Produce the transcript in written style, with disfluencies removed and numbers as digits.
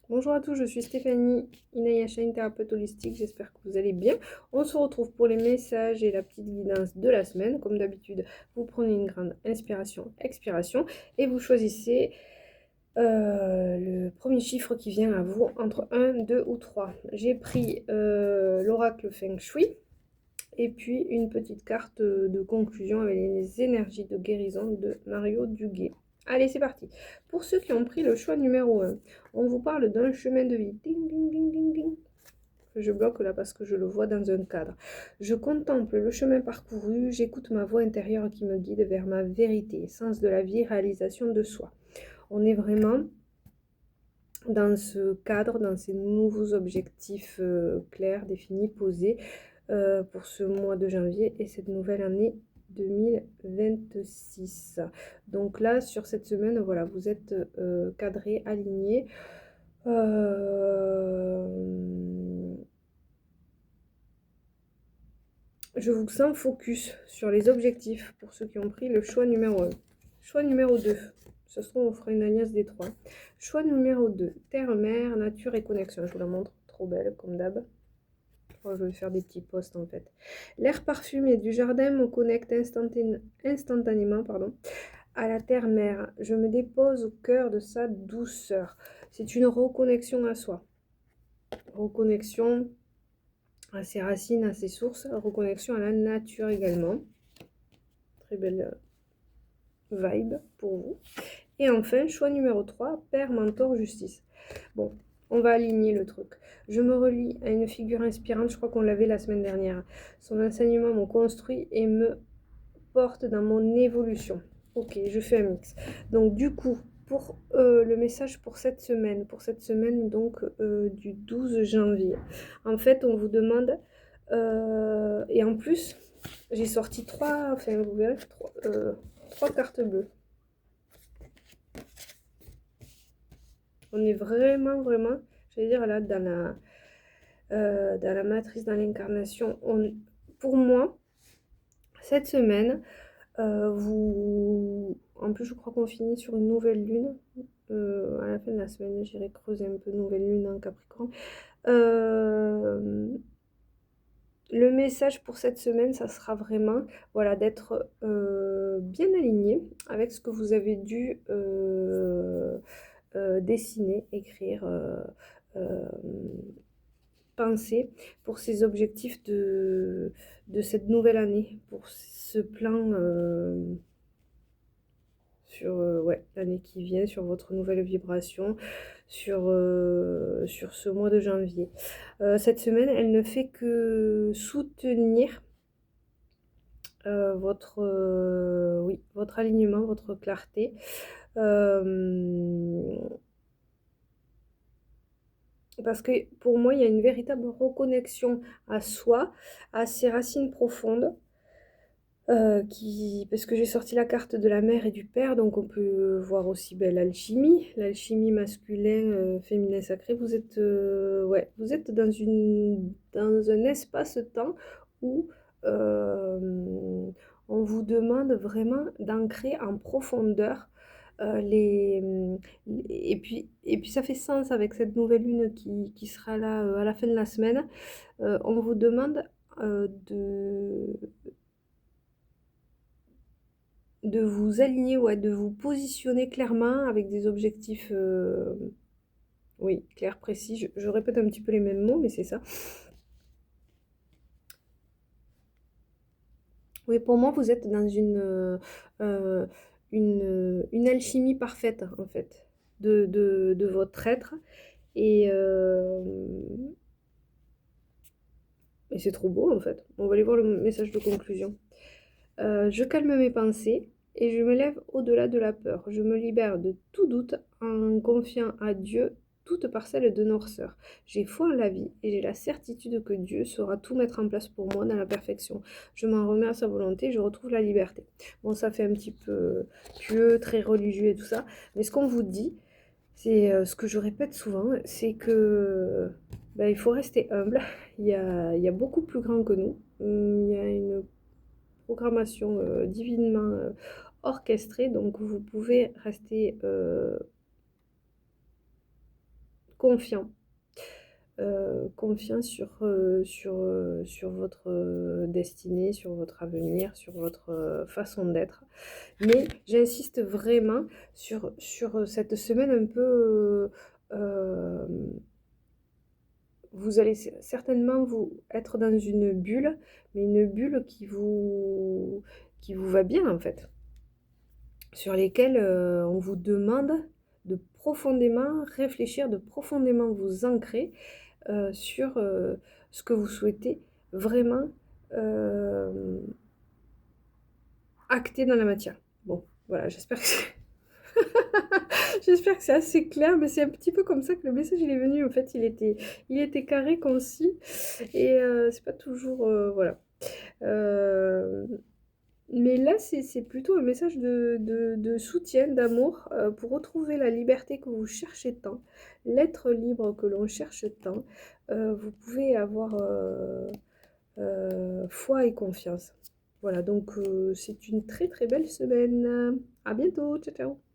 Bonjour à tous, je suis Stéphanie, Inayasha, thérapeute holistique, j'espère que vous allez bien. On se retrouve pour les messages et la petite guidance de la semaine. Comme d'habitude, vous prenez une grande inspiration, expiration et vous choisissez le premier chiffre qui vient à vous entre 1, 2 ou 3. J'ai pris l'oracle Feng Shui et puis une petite carte de conclusion avec les énergies de guérison de Mario Duguay. Allez, c'est parti. Pour ceux qui ont pris le choix numéro 1, on vous parle d'un chemin de vie. Ding, ding, ding, ding, ding. Je bloque là parce que je le vois dans un cadre. Je contemple le chemin parcouru, j'écoute ma voix intérieure qui me guide vers ma vérité, sens de la vie, réalisation de soi. On est vraiment dans ce cadre, dans ces nouveaux objectifs clairs, définis, posés pour ce mois de janvier et cette nouvelle année 2026. Donc là, sur cette semaine, voilà, vous êtes cadré, aligné. Je vous sens focus sur les objectifs pour ceux qui ont pris le choix numéro 1. Choix numéro 2. Ce se trouve, on fera une alliance des trois. Choix numéro 2. Terre, mer, nature et connexion. Je vous la montre. Trop belle, comme d'hab. Je vais faire des petits posts en fait. L'air parfumé du jardin me connecte instantanément à la terre-mère. Je me dépose au cœur de sa douceur. C'est une reconnexion à soi. Reconnexion à ses racines, à ses sources. Reconnexion à la nature également. Très belle vibe pour vous. Et enfin, choix numéro 3, père, mentor, justice. Bon, on va aligner le truc. Je me relie à une figure inspirante, je crois qu'on l'avait la semaine dernière. Son enseignement me construit et me porte dans mon évolution. Ok, je fais un mix. Donc du coup, pour le message pour cette semaine donc du 12 janvier, en fait, on vous demande, et en plus, j'ai sorti trois, enfin vous verrez, trois cartes bleues. On est vraiment, j'allais dire là, dans la matrice, dans l'incarnation. Pour moi, cette semaine, en plus, je crois qu'on finit sur une nouvelle lune. À la fin de la semaine, j'irai creuser un peu nouvelle lune en Capricorne. Le message pour cette semaine, ça sera vraiment voilà, d'être bien aligné avec ce que vous avez dû dessiner, écrire, penser pour ces objectifs de cette nouvelle année, pour ce plan sur ouais, l'année qui vient, sur votre nouvelle vibration, sur ce mois de janvier. Cette semaine, elle ne fait que soutenir votre alignement, votre clarté. Parce que pour moi, il y a une véritable reconnexion à soi, à ses racines profondes. Parce que j'ai sorti la carte de la mère et du père, donc on peut voir aussi l'alchimie masculin, féminin sacré. Vous êtes, vous êtes dans un espace-temps où on vous demande vraiment d'ancrer en profondeur et puis ça fait sens avec cette nouvelle lune qui sera là à la fin de la semaine. On vous demande de vous aligner, ouais, de vous positionner clairement avec des objectifs, oui, clairs, précis. Je répète un petit peu les mêmes mots, mais c'est ça. Oui, pour moi, vous êtes dans une alchimie parfaite, en fait, de votre être. Et, et c'est trop beau, en fait. On va aller voir le message de conclusion. Je calme mes pensées et je me lève au-delà de la peur. Je me libère de tout doute en confiant à Dieu toute parcelle de noirceur. J'ai foi en la vie et j'ai la certitude que Dieu saura tout mettre en place pour moi dans la perfection. Je m'en remets à sa volonté, je retrouve la liberté. Bon, ça fait un petit peu pieux, très religieux et tout ça, mais ce qu'on vous dit, c'est ce que je répète souvent, c'est que il faut rester humble. Il y a beaucoup plus grand que nous. Il y a une programmation divinement orchestrée, donc vous pouvez rester confiant. Confiant sur votre destinée, sur votre avenir, sur votre façon d'être. Mais j'insiste vraiment sur cette semaine un peu... vous allez certainement vous être dans une bulle, mais une bulle qui vous va bien en fait, sur lesquelles on vous demande de profondément réfléchir, de profondément vous ancrer sur ce que vous souhaitez vraiment euh, acter dans la matière. Bon, voilà, j'espère que j'espère que c'est assez clair, mais c'est un petit peu comme ça que le message il est venu. En fait, il était carré, concis, et c'est pas toujours voilà. Euh, mais là, c'est plutôt un message de soutien, d'amour, pour retrouver la liberté que vous cherchez tant, l'être libre que l'on cherche tant. Vous pouvez avoir foi et confiance. Voilà, donc c'est une très très belle semaine. À bientôt, ciao ciao.